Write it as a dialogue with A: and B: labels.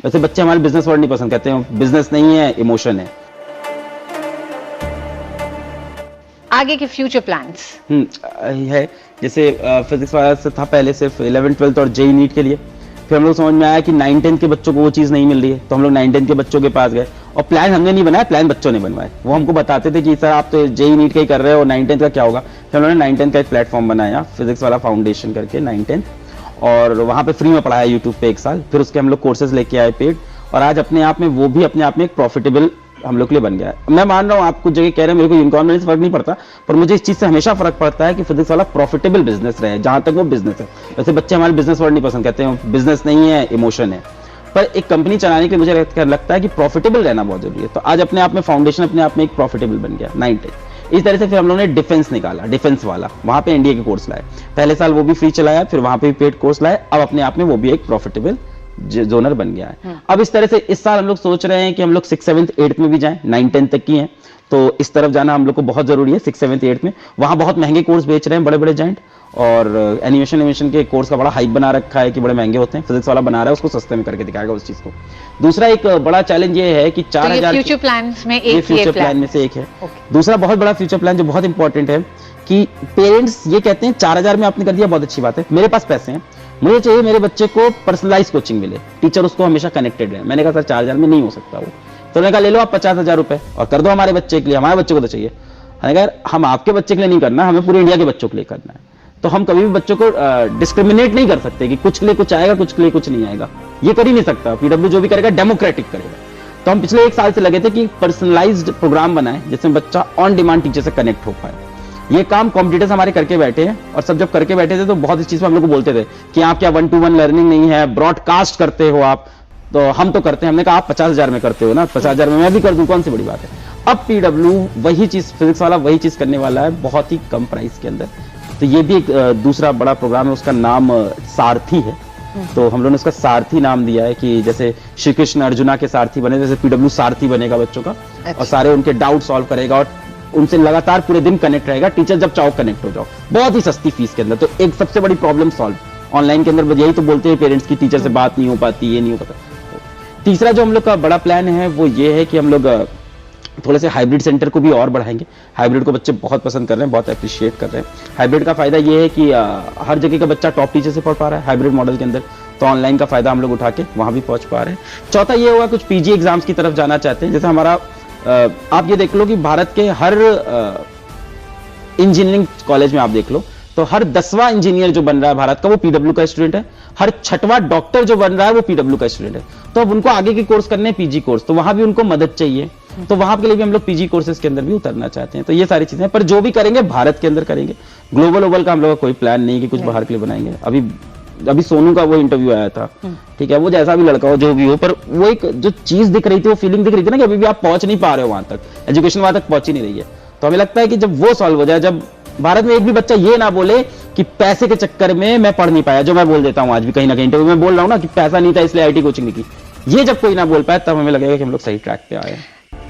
A: वैसे बच्चे हमारे बिजनेस वर्ड नहीं पसंद, कहते हैं बिजनेस नहीं है, इमोशन है।
B: आगे के फ्यूचर प्लान्स
A: है जैसे फिजिक्स वाला से था पहले सिर्फ 11th 12th और जेई नीट के लिए, फिर हम लोग समझ में आया कि 9 10th के बच्चों को वो चीज़ नहीं मिल रही है, तो हम लोग 9 10th के बच्चों के पास गए और प्लान हमने नहीं बनाया, प्लान बच्चों ने बनवाए। वो हमको बताते थे कि सर आप तो जेई नीट का ही कर रहे हो और 9 10th का क्या होगा। फिर हम लोगों ने 9 10th का एक प्लेटफॉर्म बनाया फिजिक्स वाला फाउंडेशन करके 9 10th, और वहाँ पे फ्री में पढ़ाया यूट्यूब पे 1 साल। फिर उसके हम लोग कोर्सेज लेके आए पेड, और आज अपने आप में वो भी अपने आप में एक प्रॉफिटेबल हम लोग के लिए बन गया है। मैं मान रहा हूँ आप कुछ जगह कह रहे हैं मेरे को यूनिकॉर्न में फर्क नहीं पड़ता, पर मुझे इस चीज से हमेशा फर्क पड़ता है कि फिजिक्स वाला प्रॉफिटेबल बिजनेस रहे, जहां तक वो बिजनेस है। वैसे बच्चे हमारे बिजनेस वर्ड नहीं पसंद, कहते हैं बिजनेस नहीं है, इमोशन है। पर एक कंपनी चलाने के लिए मुझे लगता है कि प्रॉफिटेबल रहना बहुत जरूरी है। तो आज अपने आप में फाउंडेशन अपने आप में एक प्रॉफिटेबल बन गया 9 10। इस तरह से फिर हम लोगों ने डिफेंस निकाला, डिफेंस वाला वहां पे एनडीए के कोर्स लाए। पहले साल वो भी फ्री चलाया, फिर वहां पे भी पेड कोर्स लाए। अब अपने आप में वो भी एक प्रॉफिटेबल जोनर बन गया है। अब इस तरह से इस साल हम लोग सोच रहे हैं कि हम लोग 6 7th 8th में भी जाएं, 9 10th तक की हैं, तो इस तरफ जाना हम लोग को बहुत जरूरी है। 6 7th 8th में वहां बहुत महंगे कोर्स बेच रहे हैं बड़े बड़े जाइंट, और एनिमेशन के कोर्स का बड़ा हाइप बना रखा है कि बड़े महंगे होते हैं। फिजिक्स वाला बना रहा है उसको सस्ते में करके दिखाएगा उस चीज को। दूसरा एक बड़ा चैलेंज ये है कि 4000
B: फ्यूचर प्लान में एक
A: फ्यूचर प्लान में से एक है। दूसरा बहुत बड़ा फ्यूचर प्लान जो बहुत इंपॉर्टेंट है कि पेरेंट्स ये कहते हैं 4000 में आपने कर दिया, बहुत अच्छी बात है, मेरे पास पैसे हैं, मुझे चाहिए मेरे बच्चे को पर्सनलाइज कोचिंग मिले, टीचर उसको हमेशा कनेक्टेड रहे। मैंने कहा सर 4000 में नहीं हो सकता वो। तो मैंने कहा ले लो आप 50,000 रुपए और कर दो हमारे बच्चे के लिए, हमारे बच्चे को तो चाहिए। मैंने कहा हम आपके बच्चे के लिए नहीं करना, हमें पूरे इंडिया के बच्चों के लिए करना है। तो हम कभी भी बच्चों को डिस्क्रिमिनेट नहीं कर सकते कि कुछ के लिए कुछ आएगा, कुछ के लिए कुछ नहीं आएगा, ये कर ही नहीं सकता। पीडब्ल्यू जो भी करेगा डेमोक्रेटिक करेगा। तो हम पिछले 1 साल से लगे थे कि पर्सनलाइज्ड प्रोग्राम बनाए जिसमें बच्चा ऑन डिमांड टीचर से कनेक्ट हो पाए। ये काम कॉम्पिटिटर्स हमारे करके बैठे हैं, और सब जब करके बैठे थे तो बहुत इस चीज में हम लोग को बोलते थे कि आप क्या 1-to-1 लर्निंग नहीं है, ब्रॉडकास्ट करते हो आप, तो हम तो करते हैं। हमने कहा आप 50,000 में करते हो ना, 50,000 में मैं भी कर दूं, कौन सी बड़ी बात है। अब पीडब्ल्यू वही चीज, फिजिक्स वाला वही चीज करने वाला है बहुत ही कम प्राइस के अंदर। तो ये भी एक दूसरा बड़ा प्रोग्राम है, उसका नाम सारथी है। तो हम लोगों ने उसका सारथी नाम दिया है कि जैसे श्री कृष्ण अर्जुना के सारथी बने, जैसे पीडब्ल्यू सारथी बनेगा बच्चों का, और सारे उनके डाउट सॉल्व करेगा और उनसे लगातार पूरे दिन कनेक्ट रहेगा। टीचर जब चाहो कनेक्ट हो जाओ, बहुत ही सस्ती फीस के अंदर। तो एक सबसे बड़ी प्रॉब्लम सॉल्व ऑनलाइन के अंदर। यही तो बोलते हैं पेरेंट्स की टीचर से बात नहीं हो पाती, ये नहीं हो पाता। तीसरा जो हम लोग का बड़ा प्लान है वो ये है कि हम लोग थोड़े से हाइब्रिड सेंटर को भी और बढ़ाएंगे। हाइब्रिड को बच्चे बहुत पसंद कर रहे हैं, बहुत अप्रिशिएट कर रहे हैं। हाइब्रिड का फायदा ये है कि हर जगह का बच्चा टॉप टीचर से पढ़ पा रहा है हाइब्रिड मॉडल के अंदर, तो ऑनलाइन का फायदा हम लोग उठा के वहां भी पहुंच पा रहे हैं। चौथा ये होगा कुछ पीजी एग्जाम्स की तरफ जाना चाहते हैं। जैसे हमारा आप ये देख लो कि भारत के हर इंजीनियरिंग कॉलेज में आप देख लो तो हर 10वां इंजीनियर जो बन रहा है भारत का वो पीडब्ल्यू का स्टूडेंट है, हर 6वां डॉक्टर जो बन रहा है वो पीडब्ल्यू का स्टूडेंट है। तो अब उनको आगे के कोर्स करने हैं पीजी कोर्स, तो वहां भी उनको मदद चाहिए, तो वहां के लिए भी हम लोग पीजी कोर्सेज के अंदर भी उतरना चाहते हैं। तो ये सारी चीजें, पर जो भी करेंगे भारत के अंदर करेंगे। ग्लोबल ओबल का हम लोग का कोई प्लान नहीं कि कुछ बाहर के लिए बनाएंगे। अभी सोनू का वो इंटरव्यू आया था, ठीक है, वो जैसा भी लड़का हो जो भी हो, पर वो एक जो चीज दिख रही थी, वो फीलिंग दिख रही थी ना कि अभी भी आप पहुंच नहीं पा रहे हो वहां तक, एजुकेशन वहां तक पहुंच ही नहीं रही है। तो हमें लगता है कि जब वो सॉल्व हो जाए, जब भारत में एक भी बच्चा ये ना बोले कि पैसे के चक्कर में मैं पढ़ नहीं पाया, जो मैं बोल देता हूं आज भी कहीं ना कहीं इंटरव्यू में बोल रहा हूं ना कि पैसा नहीं था इसलिए आईटी कोचिंग नहीं की, ये जब कोई ना बोल पाए तब हमें लगेगा कि हम लोग सही ट्रैक पे आए हैं।